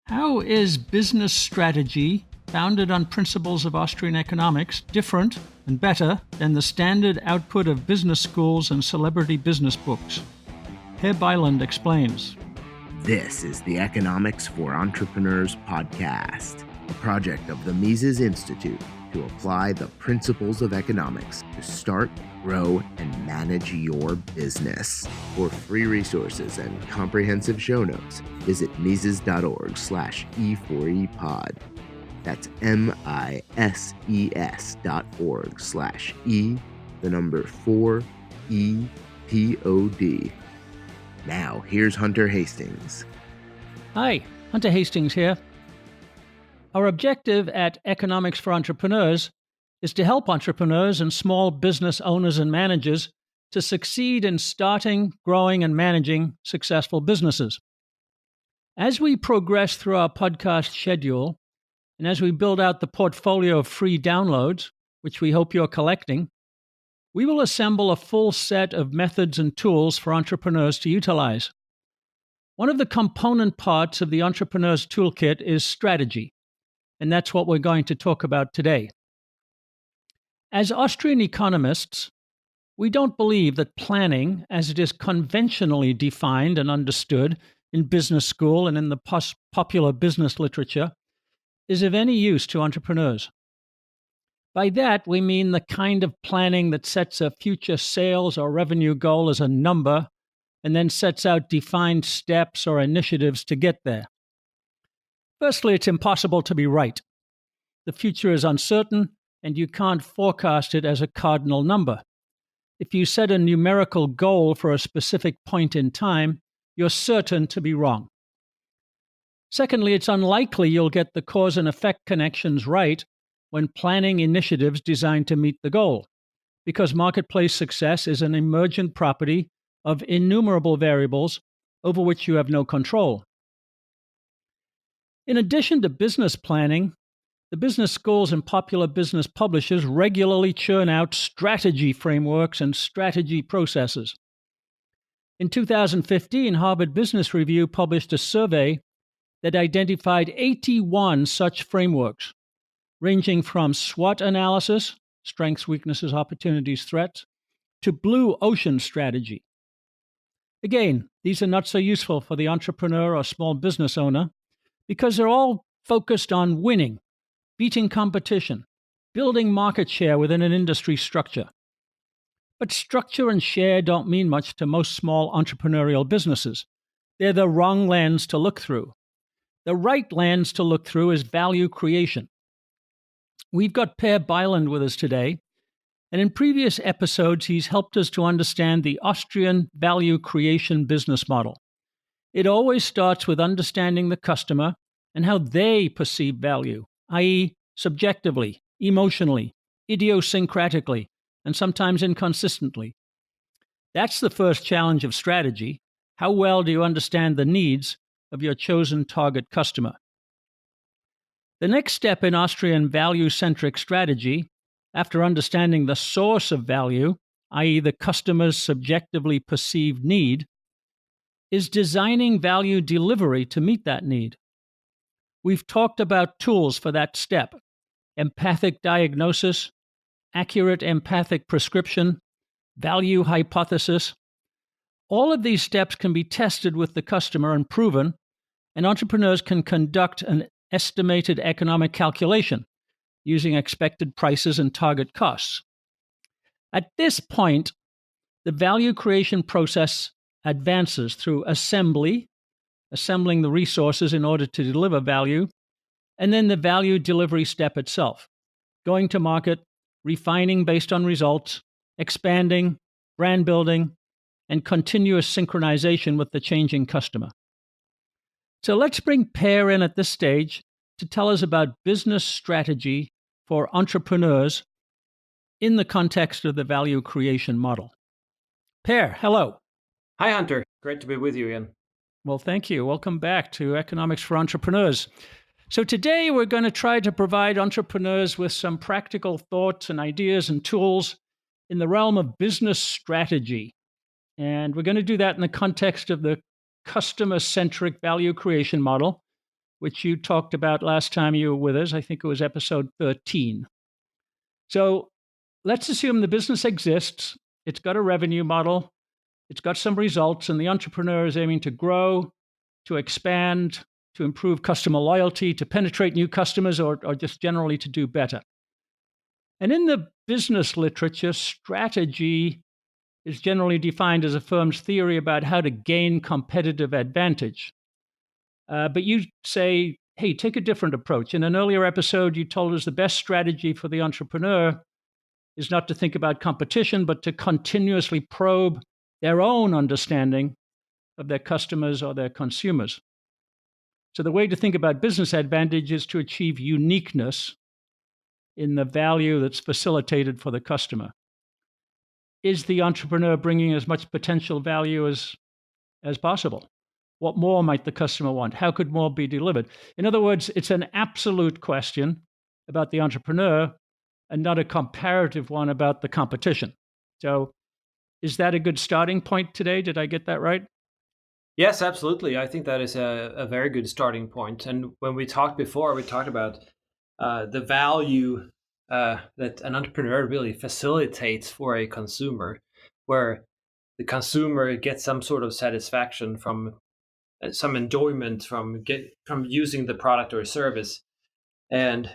How is business strategy, founded on principles of Austrian economics, different and better than the standard output of business schools and celebrity business books? Herr Bylund explains. This is the Economics for Entrepreneurs podcast, a project of the Mises Institute to apply the principles of economics to start, grow, and manage your business. For free resources and comprehensive show notes, visit mises.org/E4EPod. That's MISES.org/E4EPOD. Now, here's Hunter Hastings. Hi, Hunter Hastings here. Our objective at Economics for Entrepreneurs is to help entrepreneurs and small business owners and managers to succeed in starting, growing, and managing successful businesses. As we progress through our podcast schedule, and as we build out the portfolio of free downloads, which we hope you're collecting, we will assemble a full set of methods and tools for entrepreneurs to utilize. One of the component parts of the Entrepreneur's Toolkit is strategy, and that's what we're going to talk about today. As Austrian economists, we don't believe that planning, as it is conventionally defined and understood in business school and in the popular business literature, is of any use to entrepreneurs. By that, we mean the kind of planning that sets a future sales or revenue goal as a number and then sets out defined steps or initiatives to get there. Firstly, it's impossible to be right. The future is uncertain, and you can't forecast it as a cardinal number. If you set a numerical goal for a specific point in time, you're certain to be wrong. Secondly, it's unlikely you'll get the cause and effect connections right when planning initiatives designed to meet the goal, because marketplace success is an emergent property of innumerable variables over which you have no control. In addition to business planning, the business schools and popular business publishers regularly churn out strategy frameworks and strategy processes. In 2015, Harvard Business Review published a survey that identified 81 such frameworks, ranging from SWOT analysis, strengths, weaknesses, opportunities, threats, to blue ocean strategy. Again, these are not so useful for the entrepreneur or small business owner because they're all focused on winning, beating competition, building market share within an industry structure. But structure and share don't mean much to most small entrepreneurial businesses. They're the wrong lens to look through. The right lens to look through is value creation. We've got Per Bylund with us today, and in previous episodes, he's helped us to understand the Austrian value creation business model. It always starts with understanding the customer and how they perceive value, i.e., subjectively, emotionally, idiosyncratically, and sometimes inconsistently. That's the first challenge of strategy. How well do you understand the needs of your chosen target customer? The next step in Austrian ValueCentric strategy, after understanding the source of value, i.e., the customer's subjectively perceived need, is designing value delivery to meet that need. We've talked about tools for that step: empathic diagnosis, accurate empathic prescription, value hypothesis. All of these steps can be tested with the customer and proven, and entrepreneurs can conduct an estimated economic calculation using expected prices and target costs. At this point, the value creation process advances through assembling the resources in order to deliver value, and then the value delivery step itself, going to market, refining based on results, expanding, brand building, and continuous synchronization with the changing customer. So let's bring Per in at this stage to tell us about business strategy for entrepreneurs in the context of the value creation model. Per, hello. Hi, Hunter. Great to be with you again. Well, thank you. Welcome back to Economics for Entrepreneurs. So today we're going to try to provide entrepreneurs with some practical thoughts and ideas and tools in the realm of business strategy. And we're going to do that in the context of the customer-centric value creation model, which you talked about last time you were with us. I think it was episode 13. So let's assume the business exists. It's got a revenue model. It's got some results, and the entrepreneur is aiming to grow, to expand, to improve customer loyalty, to penetrate new customers, or just generally to do better. And in the business literature, strategy is generally defined as a firm's theory about how to gain competitive advantage. But you say, hey, take a different approach. In an earlier episode, you told us the best strategy for the entrepreneur is not to think about competition, but to continuously probe their own understanding of their customers or their consumers. So the way to think about business advantage is to achieve uniqueness in the value that's facilitated for the customer. Is the entrepreneur bringing as much potential value as possible? What more might the customer want? How could more be delivered? In other words, it's an absolute question about the entrepreneur and not a comparative one about the competition. So is that a good starting point today? Did I get that right? Yes, absolutely. I think that is a very good starting point. And when we talked before, we talked about the value that an entrepreneur really facilitates for a consumer, where the consumer gets some sort of satisfaction from some enjoyment from using the product or service, and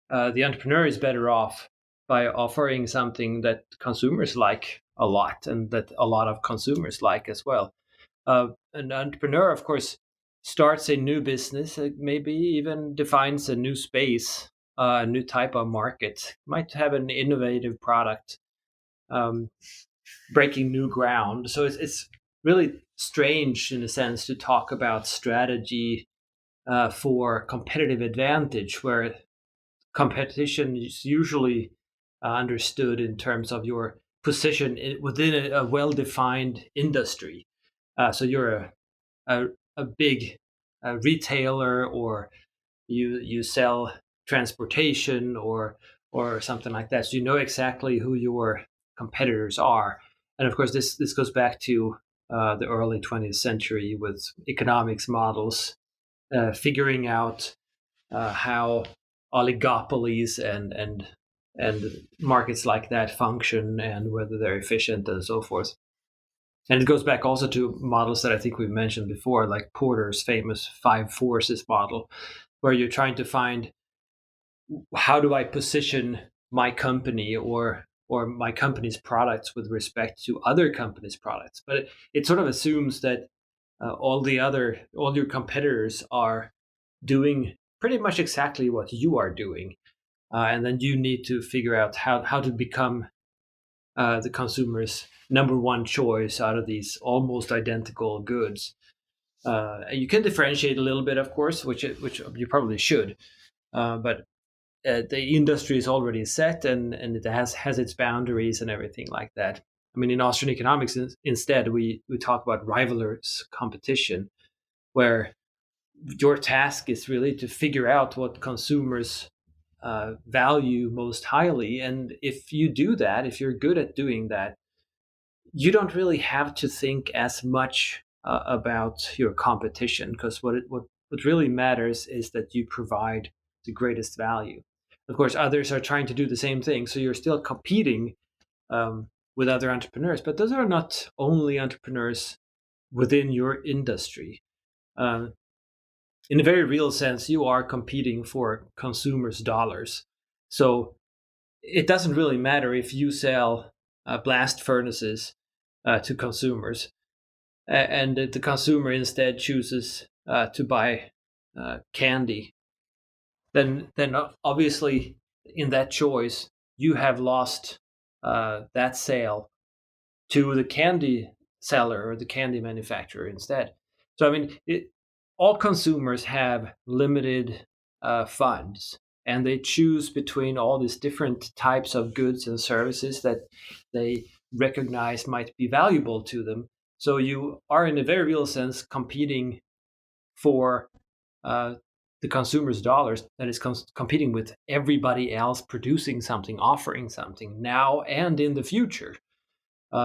the entrepreneur is better off by offering something that consumers like a lot, and that a lot of consumers like as well. An entrepreneur, of course, starts a new business, maybe even defines a new space, a new type of market, might have an innovative product, um, breaking new ground. So it's really strange in a sense to talk about strategy for competitive advantage, where competition is usually understood in terms of your position within a well-defined industry. So you're a big retailer, or you sell transportation or something like that. So you know exactly who your competitors are. And of course, this goes back to the early 20th century with economics models, figuring out how oligopolies and markets like that function, and whether they're efficient and so forth. And it goes back also to models that I think we've mentioned before, like Porter's famous five forces model, where you're trying to find, how do I position my company or my company's products with respect to other companies' products. But it sort of assumes that all your competitors are doing pretty much exactly what you are doing, and then you need to figure out how to become the consumer's number one choice out of these almost identical goods. You can differentiate a little bit, of course, which you probably should, but the industry is already set, and it has its boundaries and everything like that. I mean, in Austrian Economics, instead, we talk about rivalrous competition, where your task is really to figure out what consumers value most highly. And if you do that, if you're good at doing that, you don't really have to think as much about your competition, because what really matters is that you provide the greatest value. Of course, others are trying to do the same thing, so you're still competing with other entrepreneurs, but those are not only entrepreneurs within your industry. Um, in a very real sense, you are competing for consumers' dollars. So it doesn't really matter if you sell blast furnaces to consumers, and the consumer instead chooses to buy candy. Then obviously in that choice you have lost that sale to the candy seller or the candy manufacturer instead. So I mean, all consumers have limited funds, and they choose between all these different types of goods and services that they recognize might be valuable to them. So you are, in a very real sense, competing for the consumer's dollars, that is competing with everybody else producing something, offering something now and in the future.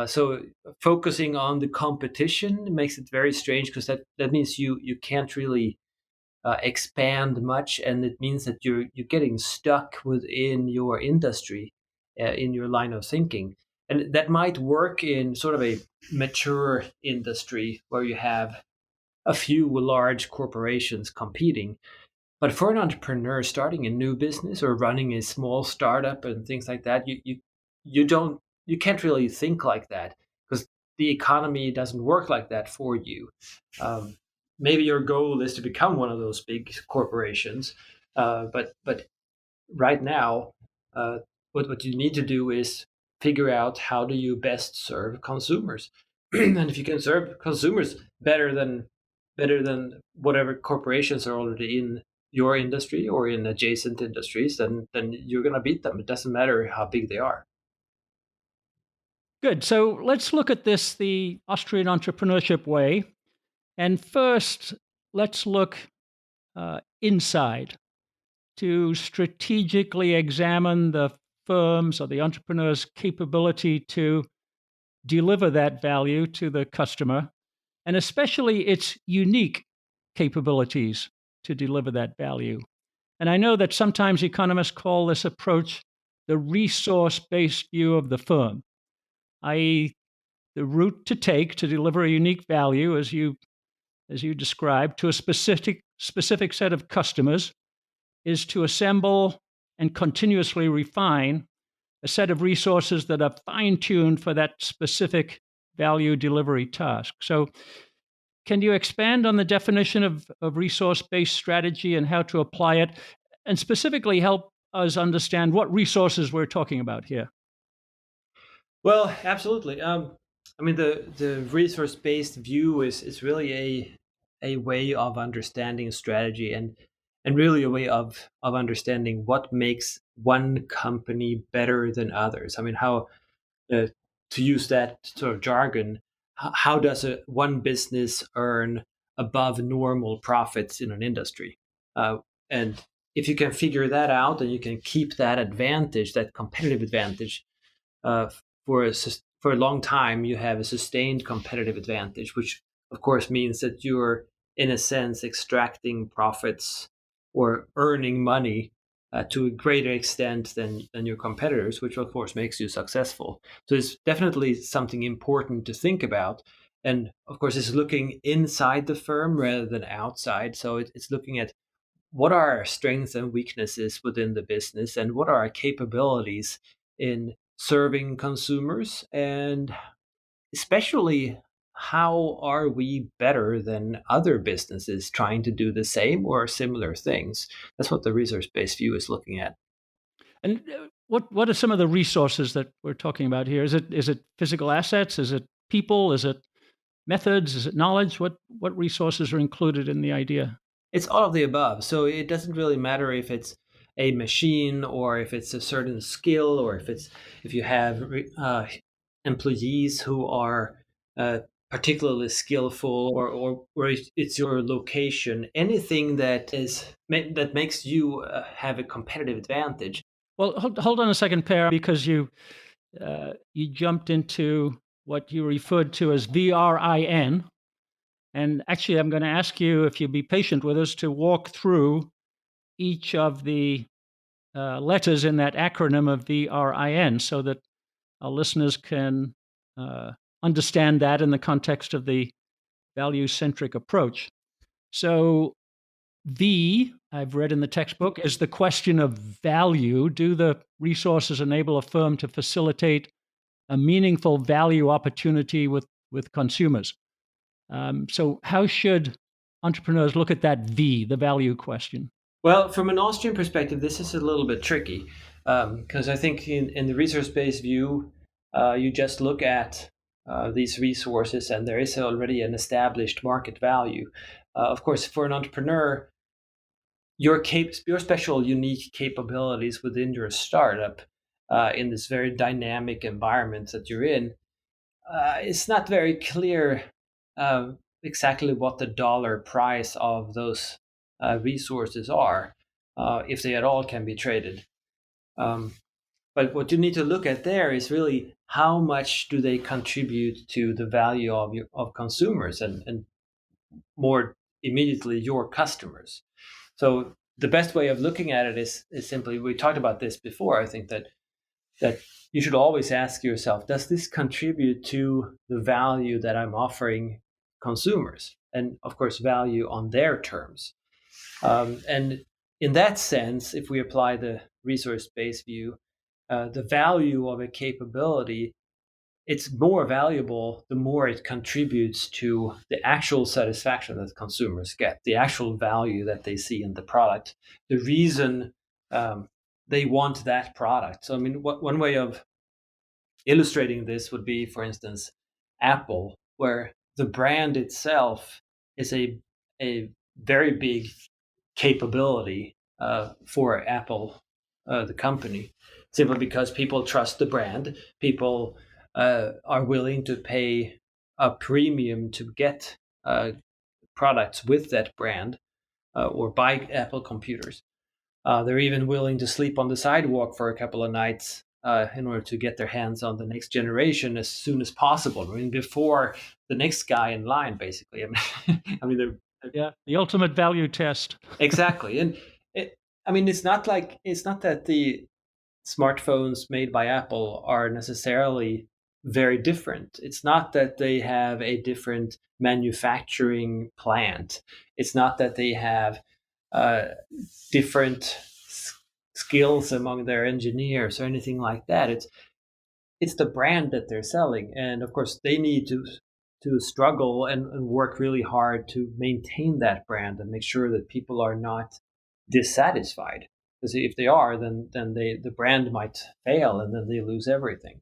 So focusing on the competition makes it very strange, because that means you can't really expand much, and it means that you're getting stuck within your industry, in your line of thinking, and that might work in sort of a mature industry where you have a few large corporations competing. But for an entrepreneur starting a new business or running a small startup and things like that, you can't really think like that because the economy doesn't work like that for you. Um, Maybe your goal is to become one of those big corporations, but right now, uh, what you need to do is figure out how do you best serve consumers, and if you can serve consumers better than whatever corporations are already in your industry or in adjacent industries, then you're going to beat them. It doesn't matter how big they are. Good. So let's look at this the Austrian entrepreneurship way. And first, let's look inside to strategically examine the firm's or the entrepreneur's capability to deliver that value to the customer, and especially its unique capabilities to deliver that value. And I know that sometimes economists call this approach the resource based view of the firm, i.e., the route to take to deliver a unique value, as you described, to a specific set of customers is to assemble and continuously refine a set of resources that are fine-tuned for that specific value delivery task. So can you expand on the definition of resource-based strategy and how to apply it, and specifically help us understand what resources we're talking about here? Well, absolutely. I mean, the resource based view is really a way of understanding strategy, and really a way of understanding what makes one company better than others. I mean, how uh, to use that sort of jargon, how does one business earn above normal profits in an industry? And if you can figure that out, and you can keep that advantage, that competitive advantage, uh, for a long time, you have a sustained competitive advantage, which of course means that you're, in a sense, extracting profits or earning money to a greater extent than your competitors, which of course makes you successful. So it's definitely something important to think about. And of course, it's looking inside the firm rather than outside. So it's looking at what are our strengths and weaknesses within the business, and what are our capabilities in serving consumers, and especially how are we better than other businesses trying to do the same or similar things. That's what the resource based view is looking at. And what are some of the resources that we're talking about here? Is it physical assets? Is it people? Is it methods? Is it knowledge? What resources are included in the idea? It's all of the above. So it doesn't really matter if it's a machine, or if it's a certain skill, or if you have employees who are particularly skillful, or it's your location. Anything that makes you have a competitive advantage. Well, hold on a second, Per, because you jumped into what you referred to as VRIN. And actually, I'm going to ask you, if you'd be patient with us, to walk through each of the letters in that acronym of VRIN so that our listeners can understand that in the context of the value-centric approach. So V, I've read in the textbook, is the question of value. Do the resources enable a firm to facilitate a meaningful value opportunity with consumers? So how should entrepreneurs look at that V, the value question? Well, from an Austrian perspective, this is a little bit tricky, because I think in the resource-based view, you just look at these resources, and there is already an established market value. Of course, for an entrepreneur, your special, unique capabilities within your startup, in this very dynamic environment that you're in, it's not very clear exactly what the dollar price of those resources are, if they at all can be traded. Um, but what you need to look at there is really how much do they contribute to the value of consumers, and more immediately your customers. So the best way of looking at it is simply, we talked about this before, I think that you should always ask yourself, does this contribute to the value that I'm offering consumers? And of course, value on their terms. And in that sense, if we apply the resource-based view, the value of a capability, it's more valuable the more it contributes to the actual satisfaction that consumers get, the actual value that they see in the product, the reason they want that product. So, I mean, one way of illustrating this would be, for instance, Apple, where the brand itself is a very big capability for Apple, the company, simply because people trust the brand. People are willing to pay a premium to get products with that brand or buy Apple computers. They're even willing to sleep on the sidewalk for a couple of nights in order to get their hands on the next generation as soon as possible. I mean, before the next guy in line, basically. I mean, Yeah, the ultimate value test. exactly. And it's not that the smartphones made by Apple are necessarily very different. It's not that they have a different manufacturing plant. It's not that they have uh, different skills among their engineers or anything like that. It's the brand that they're selling, and of course they need to struggle and work really hard to maintain that brand and make sure that people are not dissatisfied. Because if they are, then the brand might fail, and then they lose everything.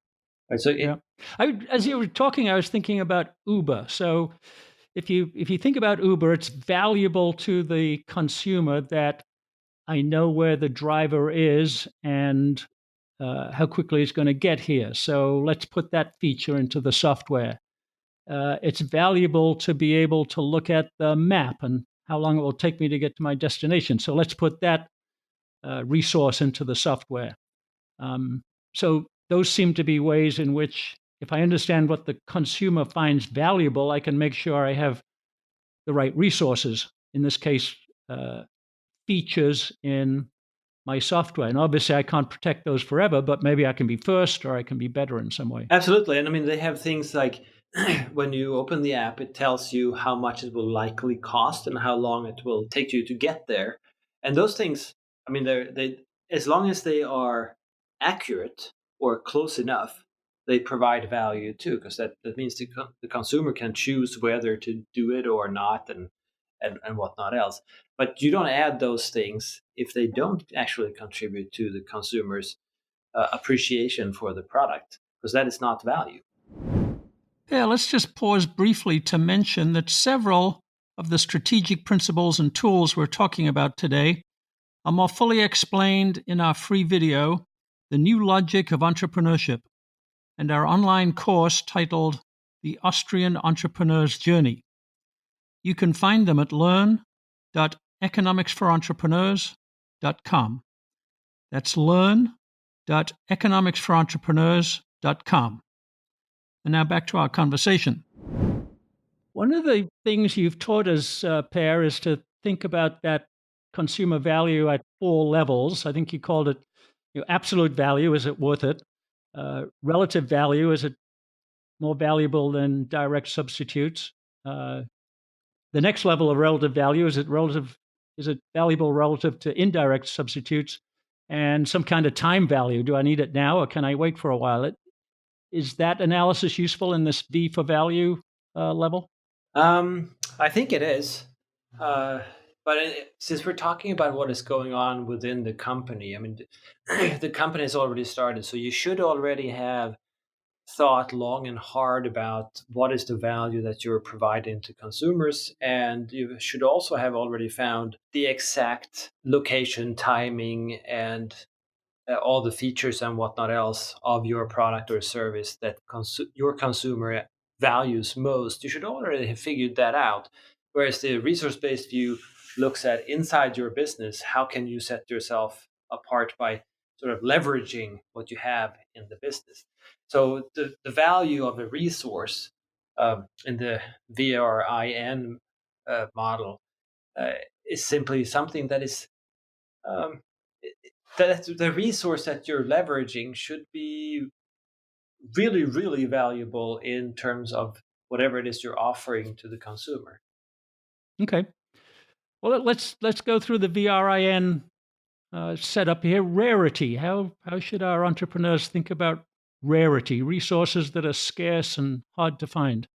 Right? So Yeah. As you were talking, I was thinking about Uber. So if you think about Uber, it's valuable to the consumer that I know where the driver is and how quickly it's going to get here. So let's put that feature into the software. It's valuable to be able to look at the map and how long it will take me to get to my destination. So let's put that resource into the software. So those seem to be ways in which, if I understand what the consumer finds valuable, I can make sure I have the right resources. In this case, features in my software. And obviously, I can't protect those forever, but maybe I can be first or I can be better in some way. absolutely. And I mean, they have things like when you open the app, it tells you how much it will likely cost and how long it will take you to get there. And those things, I mean, they as long as they are accurate or close enough, they provide value too, because that means the consumer can choose whether to do it or not, and whatnot else. But you don't add those things if they don't actually contribute to the consumer's appreciation for the product, because that is not value. Yeah, let's just pause briefly to mention that several of the strategic principles and tools we're talking about today are more fully explained in our free video, The New Logic of Entrepreneurship, and our online course titled The Austrian Entrepreneur's Journey. You can find them at learn.economicsforentrepreneurs.com. That's learn.economicsforentrepreneurs.com. And now back to our conversation. One of the things you've taught us, Per, is to think about that consumer value at 4 levels. I think you called it absolute value. Is it worth it? Relative value. Is it more valuable than direct substitutes? The next level of relative value, is it valuable relative to indirect substitutes? And some kind of time value. Do I need it now or can I wait for a while? Is that analysis useful in this V for value level? I think it is. But since we're talking about what is going on within the company, I mean, the company has already started, so you should already have thought long and hard about what is the value that you're providing to consumers. And you should also have already found the exact location, timing, and all the features and whatnot else of your product or service that your consumer values most. You should already have figured that out. Whereas the resource-based view looks at inside your business, how can you set yourself apart by sort of leveraging what you have in the business. So the value of a resource in the VRIN model, uh, is simply something that is um, that the resource that you're leveraging should be really, really valuable in terms of whatever it is you're offering to the consumer. Okay. Well, let's go through the VRIN setup here. Rarity. How should our entrepreneurs think about rarity? Resources that are scarce and hard to find.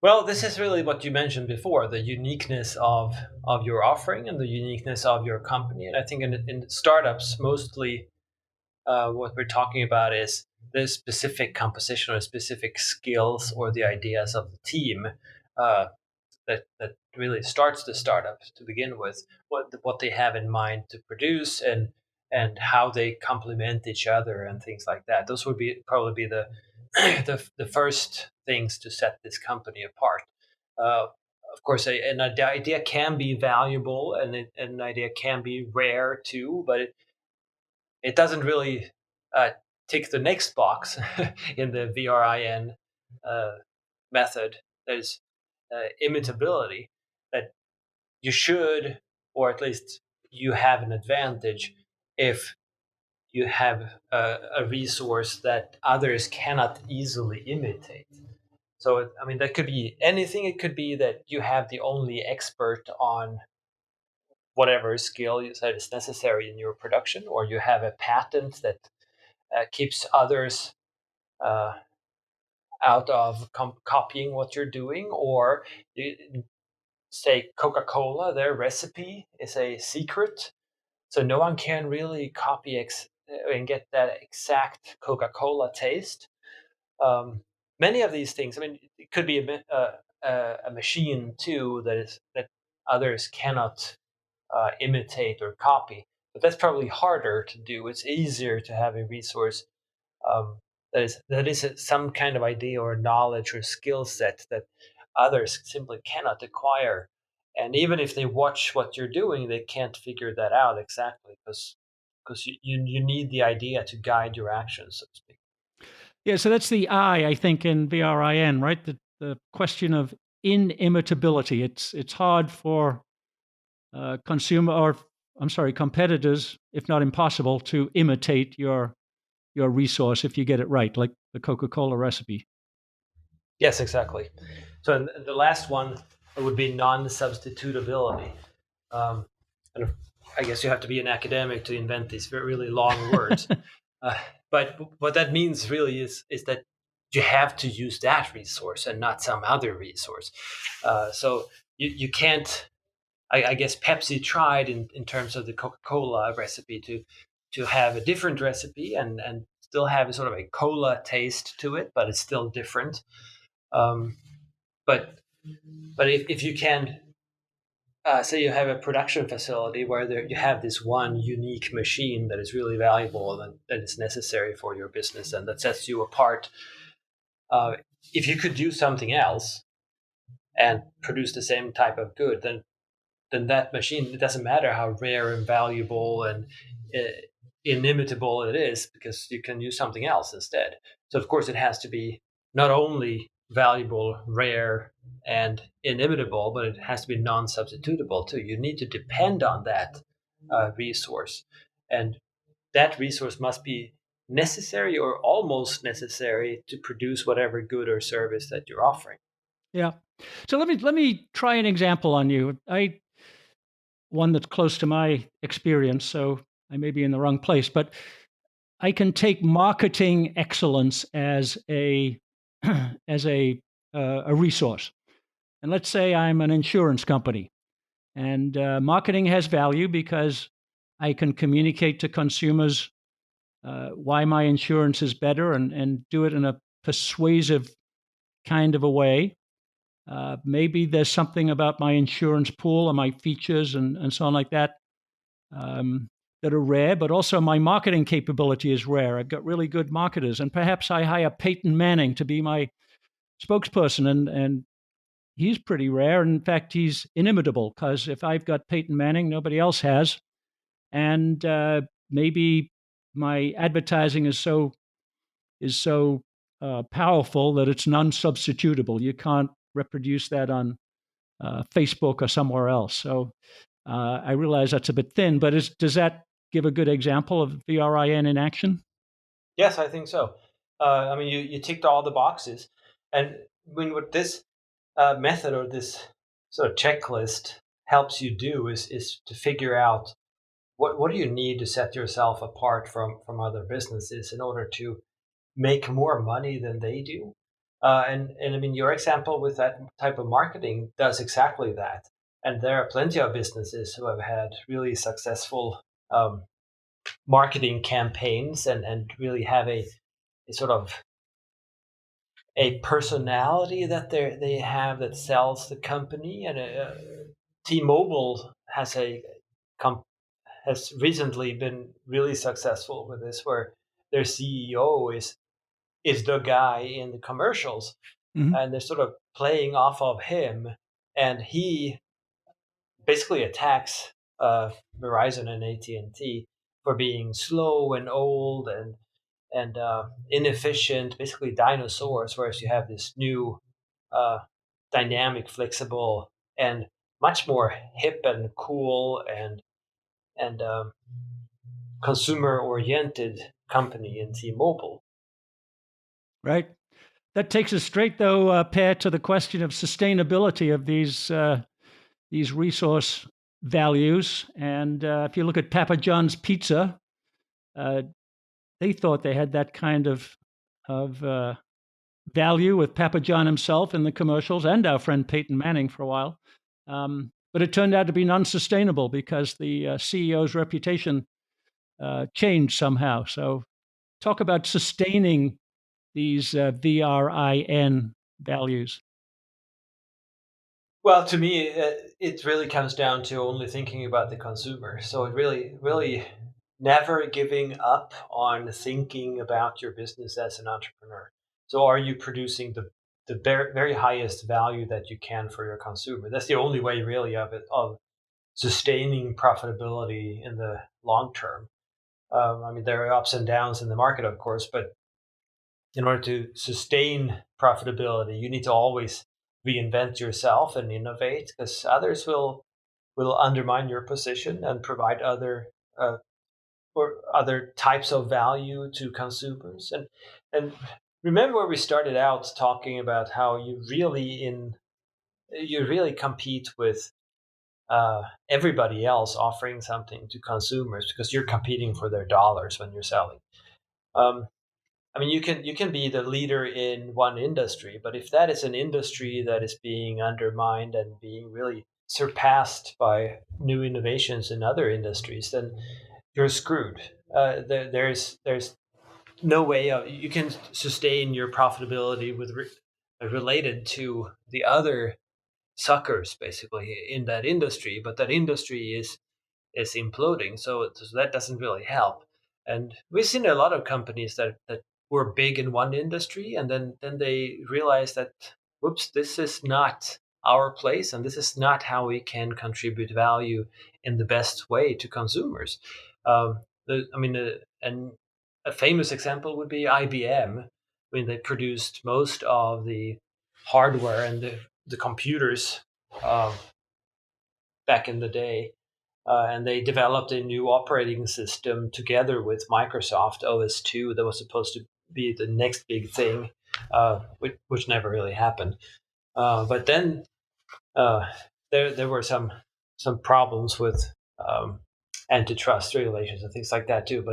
Well, this is really what you mentioned before, the uniqueness of your offering and the uniqueness of your company. And I think in startups, mostly what we're talking about is the specific composition or specific skills or the ideas of the team uh, that really starts the startup to begin with, what they have in mind to produce and how they complement each other and things like that. Those would be probably be the the first things to set this company apart. Uh, of course, an idea can be valuable and an idea can be rare too, but it doesn't really uh, tick the next box in the VRIN uh, method. There's imitability, that you should, or at least you have an advantage if you have a resource that others cannot easily imitate. So, I mean, that could be anything. It could be that you have the only expert on whatever skill that is necessary in your production, or you have a patent that keeps others uh, out of copying what you're doing, or say Coca-Cola, their recipe is a secret, so no one can really copy and get that exact Coca-Cola taste. Um, Many of these things, I mean, it could be a machine too that others cannot imitate or copy, but that's probably harder to do. It's easier to have a resource um, that is some kind of idea or knowledge or skill set that others simply cannot acquire. And even if they watch what you're doing, they can't figure that out exactly because you need the idea to guide your actions, so to speak. Yeah, so that's the I think, in VRIN, right? The question of inimitability. It's hard for competitors, if not impossible, to imitate your resource if you get it right, like the Coca-Cola recipe. Yes, exactly. So the last one would be non-substitutability. Um, and I guess you have to be an academic to invent these really long words. uh, but what that means really is that you have to use that resource and not some other resource. So you can't. I guess Pepsi tried in terms of the Coca-Cola recipe to have a different recipe and still have a sort of a cola taste to it, but it's still different. Um, but if you can say you have a production facility where you have this one unique machine that is really valuable and that is necessary for your business and that sets you apart, uh, if you could do something else and produce the same type of good, then that machine, it doesn't matter how rare and valuable and uh, inimitable it is, because you can use something else instead. So of course it has to be not only valuable, rare, and inimitable, but it has to be non-substitutable too. You need to depend on that resource, and that resource must be necessary or almost necessary to produce whatever good or service that you're offering. Yeah. So let me try an example on you. One that's close to my experience, so I may be in the wrong place, but I can take marketing excellence as a as a resource. And let's say I'm an insurance company, and marketing has value because I can communicate to consumers why my insurance is better, and do it in a persuasive kind of a way. Maybe there's something about my insurance pool or my features and so on like that um, that are rare, but also my marketing capability is rare. I've got really good marketers, and perhaps I hire Peyton Manning to be my spokesperson, and he's pretty rare. In fact, he's inimitable, because if I've got Peyton Manning, nobody else has. And maybe my advertising is so powerful that it's non-substitutable. You can't reproduce that on Facebook or somewhere else. So I realize that's a bit thin, but does that give a good example of VRIN in action? Yes, I think so. I mean, you ticked all the boxes, and when what this method or this sort of checklist helps you do is to figure out what do you need to set yourself apart from other businesses in order to make more money than they do. And I mean, your example with that type of marketing does exactly that. And there are plenty of businesses who have had really successful um, marketing campaigns and really have a sort of a personality that they have that sells the company. And T-Mobile com- has recently been really successful with this, where their CEO is the guy in the commercials, Mm-hmm. and they're sort of playing off of him, and he basically attacks Verizon and AT&T for being slow and old and inefficient, basically dinosaurs. Whereas you have this new, uh, dynamic, flexible, and much more hip and cool and consumer oriented company in T-Mobile. Right. That takes us straight, though, Per, to the question of sustainability of these resource values. And if you look at Papa John's Pizza, uh, they thought they had that kind of value with Papa John himself in the commercials and our friend Peyton Manning for a while. But it turned out to be non-sustainable because the CEO's reputation changed somehow. So talk about sustaining these VRIN values. Well, to me, it really comes down to only thinking about the consumer. So it really never giving up on thinking about your business as an entrepreneur. So are you producing the very highest value that you can for your consumer? That's the only way, really, of sustaining profitability in the long term. I mean, there are ups and downs in the market, of course, but in order to sustain profitability, you need to always reinvent yourself and innovate, because others will undermine your position and provide uh, other types of value to consumers. And remember where we started out talking about how you really compete with everybody else offering something to consumers because you're competing for their dollars when you're selling. Um, I mean, you can be the leader in one industry, but if that is an industry that is being undermined and being really surpassed by new innovations in other industries, then you're screwed. There's no way you can sustain your profitability related to the other suckers basically in that industry, but that industry is imploding. So that doesn't really help. And we've seen a lot of companies that were big in one industry, and then they realize that, whoops, this is not our place, and this is not how we can contribute value in the best way to consumers. I mean, and a famous example would be IBM when they produced most of the hardware and the computers um, back in the day, and they developed a new operating system together with Microsoft OS 2 that was supposed to be the next big thing, which never really happened. But then uh, there were some problems with um, antitrust regulations and things like that too.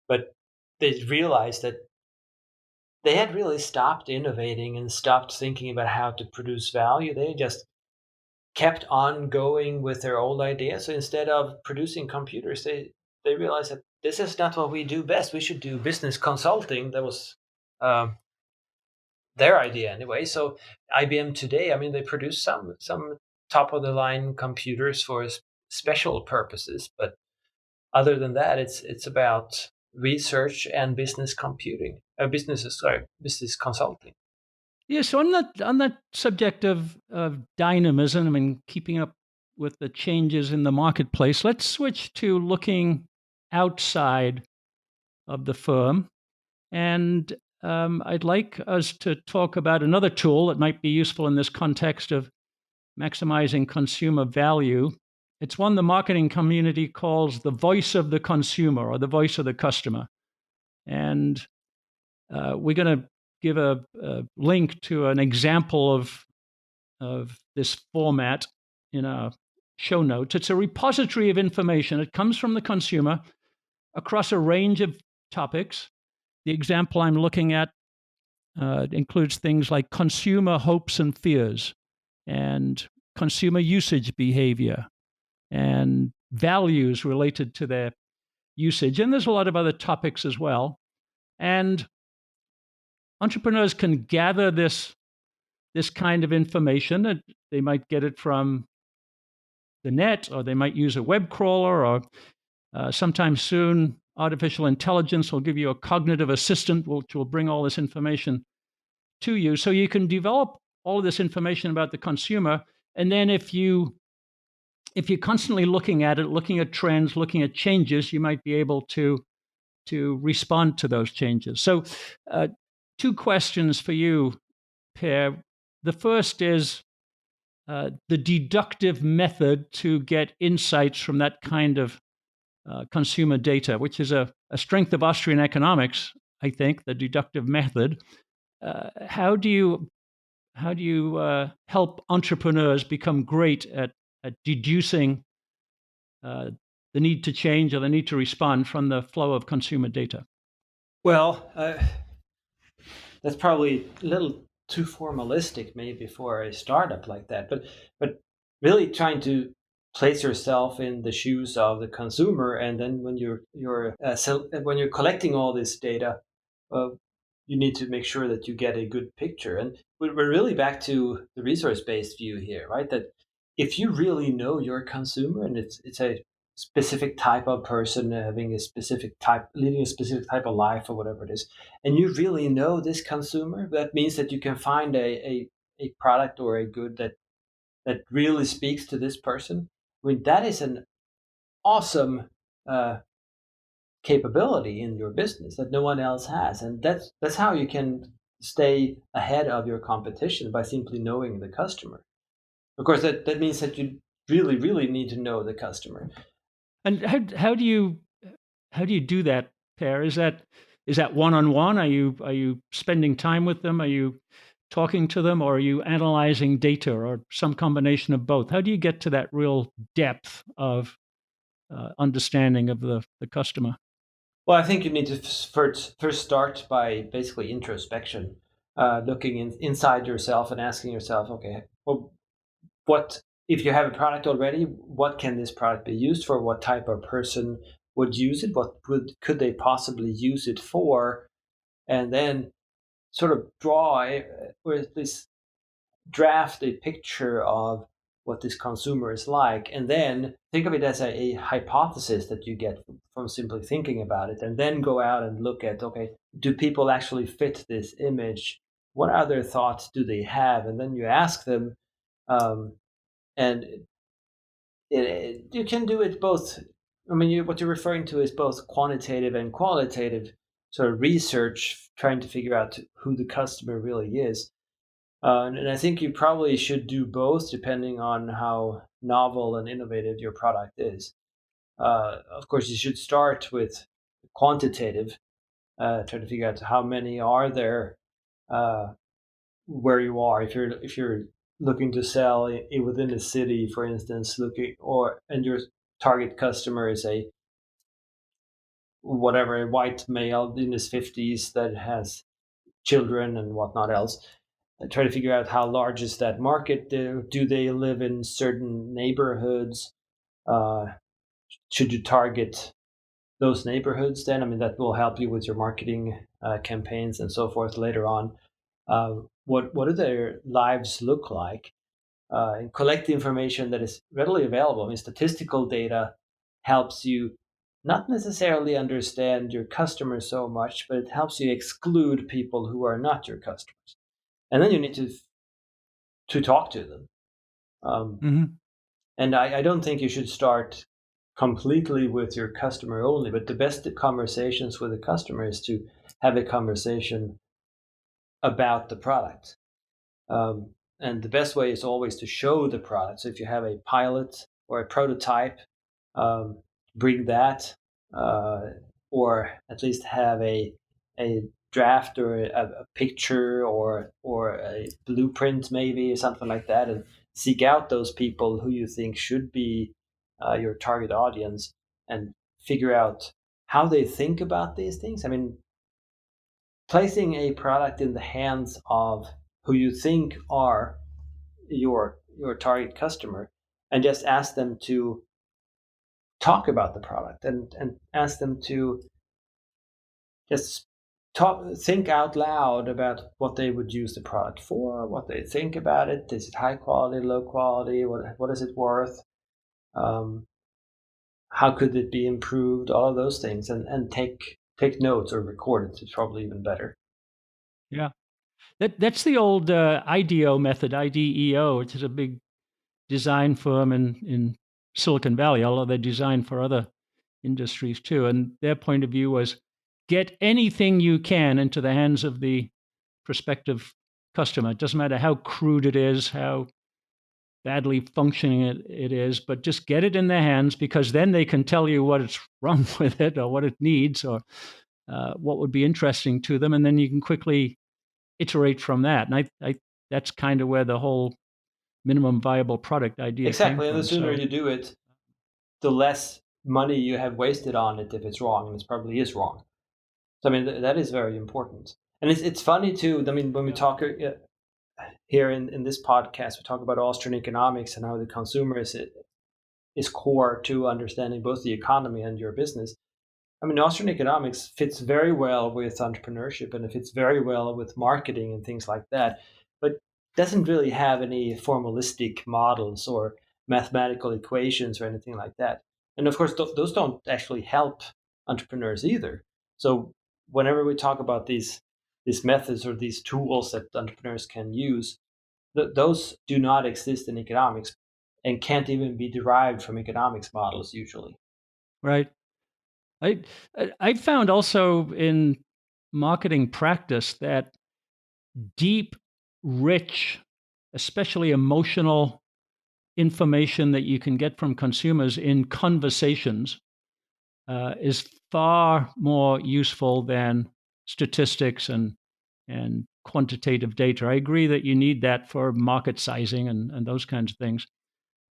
But they realized that they had really stopped innovating and stopped thinking about how to produce value. They just kept on going with their old ideas. So instead of producing computers, they realized that this is not what we do best. We should do business consulting. That was um, their idea anyway. So IBM today, I mean, they produce some top of the line computers for special purposes, but other than that, it's about research and business computing, business consulting. Yeah, so on that subject of dynamism, I mean, keeping up with the changes in the marketplace, let's switch to looking outside of the firm. And I'd like us to talk about another tool that might be useful in this context of maximizing consumer value. It's one the marketing community calls the voice of the consumer or the voice of the customer. And we're going to give a link to an example of this format in our show notes. It's a repository of information. It comes from the consumer across a range of topics. The example I'm looking at includes things like consumer hopes and fears, and consumer usage behavior, and values related to their usage. And there's a lot of other topics as well. And entrepreneurs can gather this kind of information. They might get it from the net, or they might use a web crawler, or sometime soon, artificial intelligence will give you a cognitive assistant which will bring all this information to you. So you can develop all of this information about the consumer. And then if you're constantly looking at it, looking at trends, looking at changes, you might be able to respond to those changes. So two questions for you, Per. The first is the deductive method to get insights from that kind of consumer data, which is a strength of Austrian economics, I think, the deductive method. How do you help entrepreneurs become great at deducing the need to change or the need to respond from the flow of consumer data? Well, that's probably a little too formalistic maybe for a startup like that, but really trying to place yourself in the shoes of the consumer, and then when when you're collecting all this data, you need to make sure that you get a good picture. And we're really back to the resource-based view here, right? That if you really know your consumer, and it's a specific type of person having a specific type, leading a specific type of life or whatever it is, and you really know this consumer, that means that you can find a product or a good that really speaks to this person. I mean, that is an awesome capability in your business that no one else has, and that's how you can stay ahead of your competition, by simply knowing the customer. Of course, that means that you really need to know the customer. And how do you do that, Per? Is that one-on-one? Are you spending time with them? Are you talking to them, or are you analyzing data, or some combination of both? How do you get to that real depth of understanding of the customer? Well, I think you need to first start by basically introspection, looking inside yourself and asking yourself, okay, well, what if you have a product already? What can this product be used for? What type of person would use it? What could they possibly use it for? And then sort of or at least draft a picture of what this consumer is like, and then think of it as a hypothesis that you get from simply thinking about it, and then go out and look at, okay, do people actually fit this image? What other thoughts do they have? And then you ask them, and you can do it both. I mean, what you're referring to is both quantitative and qualitative sort of research, trying to figure out who the customer really is. And I think you probably should do both, depending on how novel and innovative your product is. Of course, you should start with quantitative, try to figure out how many are there where you are. If you're looking to sell within a city, for instance, and your target customer is a white male in his 50s that has children and whatnot else. And try to figure out how large is that market. Do they live in certain neighborhoods? Should you target those neighborhoods then? I mean, that will help you with your marketing campaigns and so forth later on. What do their lives look like? And collect the information that is readily available. I mean, statistical data helps you not necessarily understand your customers so much, but it helps you exclude people who are not your customers. And then you need to talk to them. Mm-hmm. And I don't think you should start completely with your customer only, but the best conversations with a customer is to have a conversation about the product. And the best way is always to show the product. So if you have a pilot or a prototype, um, bring that, uh, or at least have a draft or a picture or a blueprint maybe or something like that, and seek out those people who you think should be your target audience and figure out how they think about these things. I mean, placing a product in the hands of who you think are your target customer and just ask them to talk about the product and ask them to just think out loud about what they would use the product for, what they think about it. Is it high quality, low quality? What is it worth? Um, how could it be improved? All of those things, and take notes or record it. It's probably even better. Yeah. That's the old IDEO method, IDEO, which is a big design firm in Silicon Valley, although they design for other industries too. And their point of view was get anything you can into the hands of the prospective customer. It doesn't matter how crude it is, how badly functioning it is, but just get it in their hands, because then they can tell you what is wrong with it or what it needs, or what would be interesting to them. And then you can quickly iterate from that. And I that's kind of where the whole minimum viable product idea came Exactly, and the from. sooner So you do it, the less money you have wasted on it if it's wrong, and it probably is wrong. So I mean, that is very important. And it's funny too. I mean, when we yeah, talk here in this podcast, we talk about Austrian economics and how the consumer is core to understanding both the economy and your business. I mean, Austrian economics fits very well with entrepreneurship, and it fits very well with marketing and things like that, but doesn't really have any formalistic models or mathematical equations or anything like that. And of course, those don't actually help entrepreneurs either. So whenever we talk about these methods or these tools that entrepreneurs can use, those do not exist in economics and can't even be derived from economics models usually. right. I I found also in marketing practice that deep, rich, especially emotional information that you can get from consumers in conversations is far more useful than statistics and quantitative data. I agree that you need that for market sizing and those kinds of things.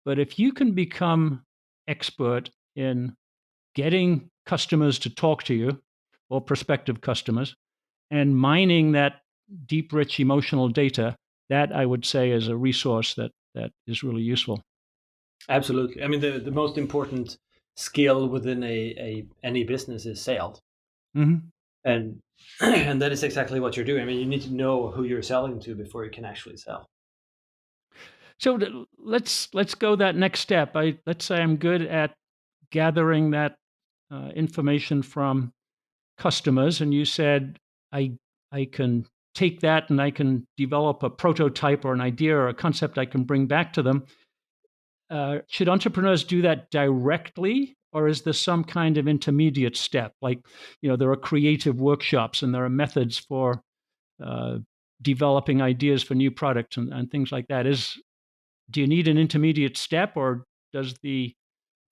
But if you can become expert in getting customers to talk to you or prospective customers and mining that deep, rich emotional data, that I would say is a resource that is really useful. Absolutely. I mean, the most important skill within a any business is sales, Hmm. and and that is exactly what you're doing. I mean, you need to know who you're selling to before you can actually sell. So let's go that next step. Let's say I'm good at gathering that information from customers, and you said I I can take that and I can develop a prototype or an idea or a concept I can bring back to them. Should entrepreneurs do that directly, or is there some kind of intermediate step? Like, there are creative workshops and there are methods for uh, developing ideas for new products and things like that. Do you need an intermediate step, or does the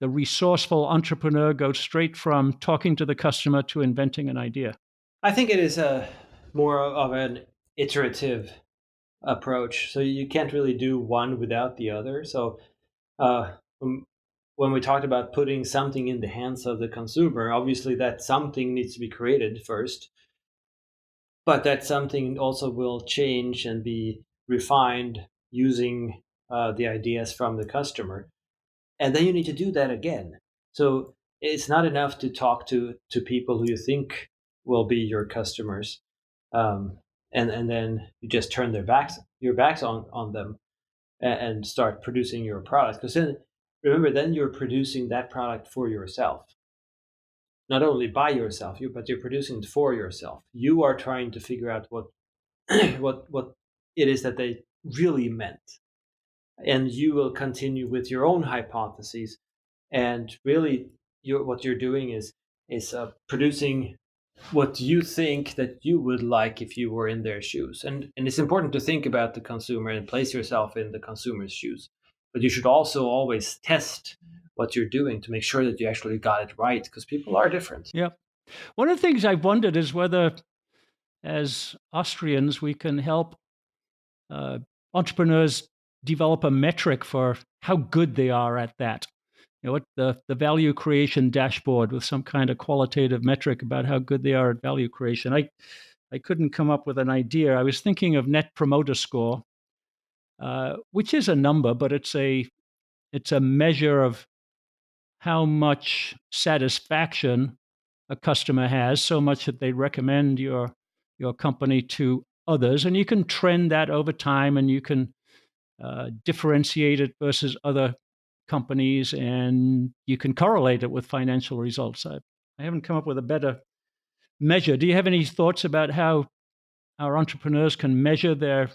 resourceful entrepreneur go straight from talking to the customer to inventing an idea? I think it is a more of an iterative approach. So you can't really do one without the other. So uh, um, when we talked about putting something in the hands of the consumer, obviously that something needs to be created first, but that something also will change and be refined using the ideas from the customer, and then you need to do that again. So it's not enough to talk to people who you think will be your customers, um, and then you just turn your backs on them and start producing your product, because then remember, then you're producing that product for yourself, not only by yourself, but you're producing it for yourself. You are trying to figure out what what it is that they really meant, and you will continue with your own hypotheses. And really, what you're doing is producing what you think that you would like if you were in their shoes. And it's important to think about the consumer and place yourself in the consumer's shoes. But you should also always test what you're doing to make sure that you actually got it right, because people are different. Yeah. One of the things I've wondered is whether, as Austrians, we can help uh, entrepreneurs develop a metric for how good they are at that. What the value creation dashboard with some kind of qualitative metric about how good they are at value creation. I couldn't come up with an idea. I was thinking of Net Promoter Score, which is a number, but it's a measure of how much satisfaction a customer has, so much that they recommend your company to others, and you can trend that over time, and you can differentiate it versus other companies, and you can correlate it with financial results. I haven't come up with a better measure. Do you have any thoughts about how our entrepreneurs can measure their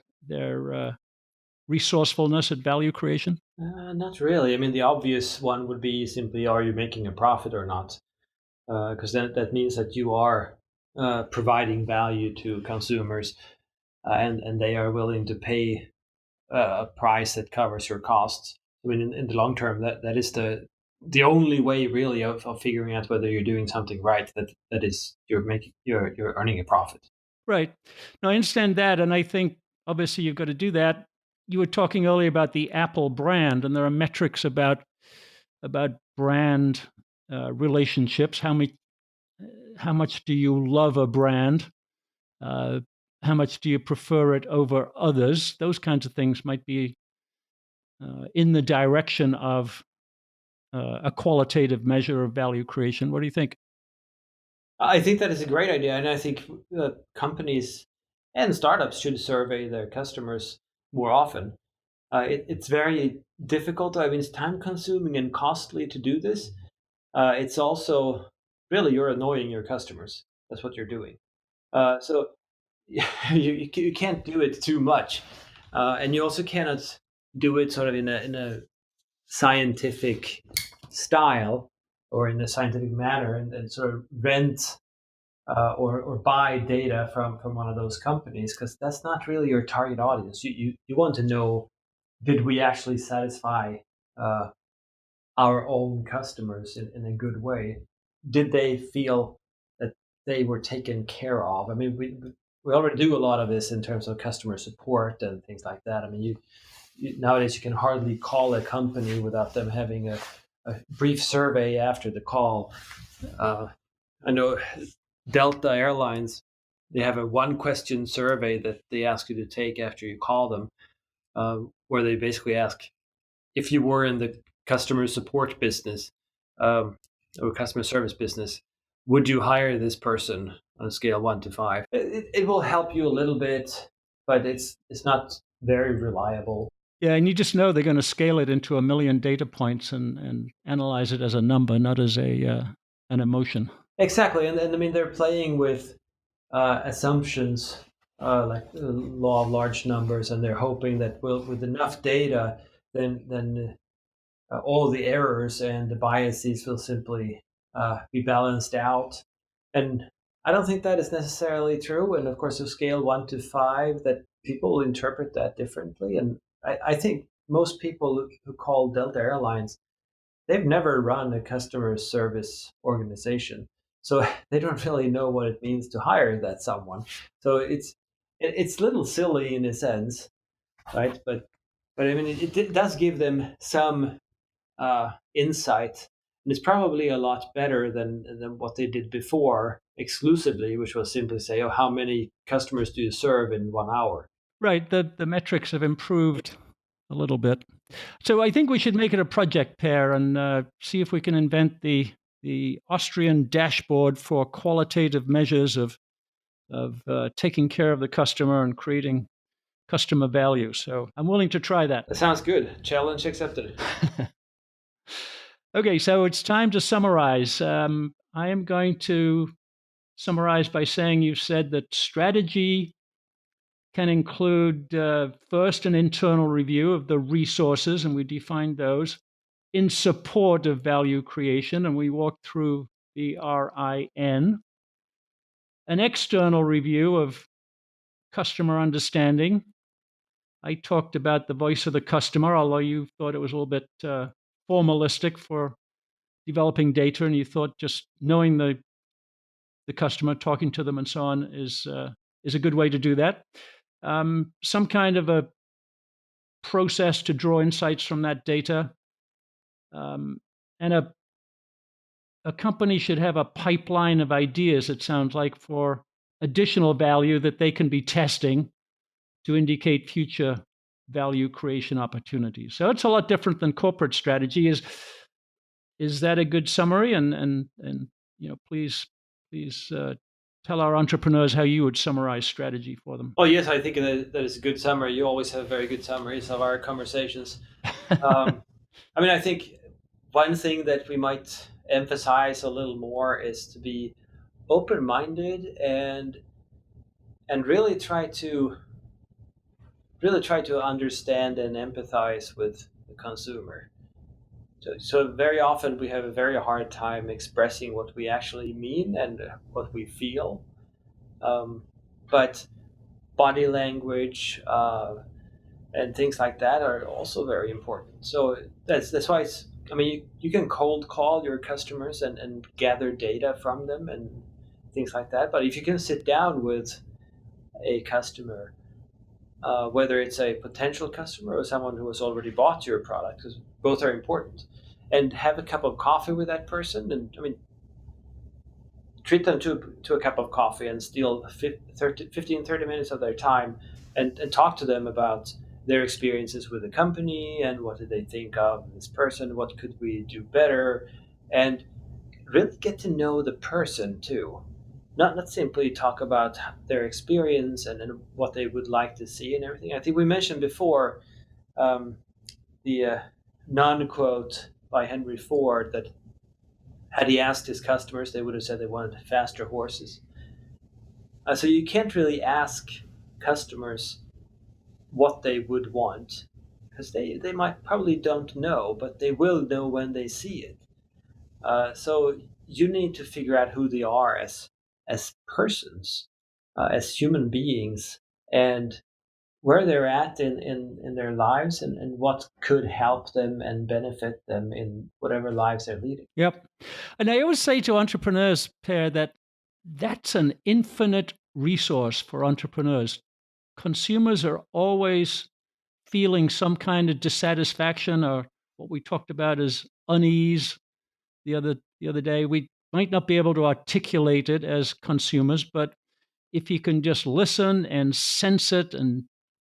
resourcefulness at value creation? Not really. I mean, the obvious one would be simply, are you making a profit or not? Because that means that you are providing value to consumers, and they are willing to pay a price that covers your costs. I mean, in the long term, that is the only way really of figuring out whether you're doing something right. That is, you're earning a profit. Right. No, I understand that, and I think obviously you've got to do that. You were talking earlier about the Apple brand, and there are metrics about brand relationships. How much do you love a brand? Uh, how much do you prefer it over others? Those kinds of things might be in the direction of a qualitative measure of value creation. What do you think? I think that is a great idea, and I think companies and startups should survey their customers more often. It's very difficult. I mean, it's time consuming and costly to do this. It's also really, you're annoying your customers. That's what you're doing. So you can't do it too much, and you also cannot do it sort of in a scientific style or in a scientific manner, and sort of rent or buy data from one of those companies, because that's not really your target audience. You want to know, did we actually satisfy uh, our own customers in a good way? Did they feel that they were taken care of? I mean, we already do a lot of this in terms of customer support and things like that. I mean, nowadays you can hardly call a company without them having a brief survey after the call. Uh, I know Delta Airlines, they have a one question survey that they ask you to take after you call them, where they basically ask, if you were in the customer support business or customer service business, would you hire this person on a scale 1 to 5? It will help you a little bit, but it's not very reliable. Yeah, and you just know they're going to scale it into a million data points and analyze it as a number, not as an emotion. Exactly, and I mean, they're playing with assumptions, like the law of large numbers, and they're hoping that, well, with enough data, then all the errors and the biases will simply be balanced out. And I don't think that is necessarily true. And of course, the scale 1 to 5, that people interpret that differently. And I think most people who call Delta Airlines, they've never run a customer service organization. So they don't really know what it means to hire that someone. So it's a little silly in a sense, right? But I mean, it does give them some insight, and it's probably a lot better than what they did before exclusively, which was simply say, oh, how many customers do you serve in 1 hour? Right. The metrics have improved a little bit. So I think we should make it a project pair and see if we can invent the Austrian dashboard for qualitative measures of taking care of the customer and creating customer value. So I'm willing to try that. That sounds good. Challenge accepted. Okay, so it's time to summarize. I am going to summarize by saying you said that strategy can include first an internal review of the resources, and we defined those in support of value creation, and we walked through the RIN. an external review of customer understanding. I talked about the voice of the customer, although you thought it was a little bit formalistic for developing data, and you thought just knowing the customer, talking to them, and so on is a good way to do that. Some kind of a process to draw insights from that data, and a company should have a pipeline of ideas, it sounds like, for additional value that they can be testing to indicate future value creation opportunities. So it's a lot different than corporate strategy. Is that a good summary? And please tell our entrepreneurs how you would summarize strategy for them. Oh yes, I think that is a good summary. You always have very good summaries of our conversations. I think one thing that we might emphasize a little more is to be open-minded and really try to understand and empathize with the consumer. So very often we have a very hard time expressing what we actually mean and what we feel. But body language and things like that are also very important. So that's why you can cold call your customers and gather data from them and things like that. But if you can sit down with a customer, whether it's a potential customer or someone who has already bought your product, because both are important, and have a cup of coffee with that person, and treat them to a cup of coffee and steal 30 minutes of their time and talk to them about their experiences with the company and what did they think of this person, what could we do better, and really get to know the person too. Not simply talk about their experience and what they would like to see and everything. I think we mentioned before the non-quote by Henry Ford that had he asked his customers, they would have said they wanted faster horses. So you can't really ask customers what they would want because they might probably don't know, but they will know when they see it. So you need to figure out who they are as persons, as human beings, and where they're at in their lives and what could help them and benefit them in whatever lives they're leading. Yep. And I always say to entrepreneurs, Per, that's an infinite resource for entrepreneurs. Consumers are always feeling some kind of dissatisfaction, or what we talked about as unease the other day. We might not be able to articulate it as consumers, but if you can just listen and sense it and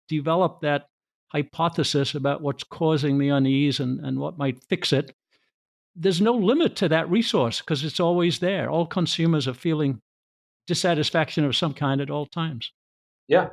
develop that hypothesis about what's causing the unease and what might fix it, there's no limit to that resource because it's always there. All consumers are feeling dissatisfaction of some kind at all times. Yeah,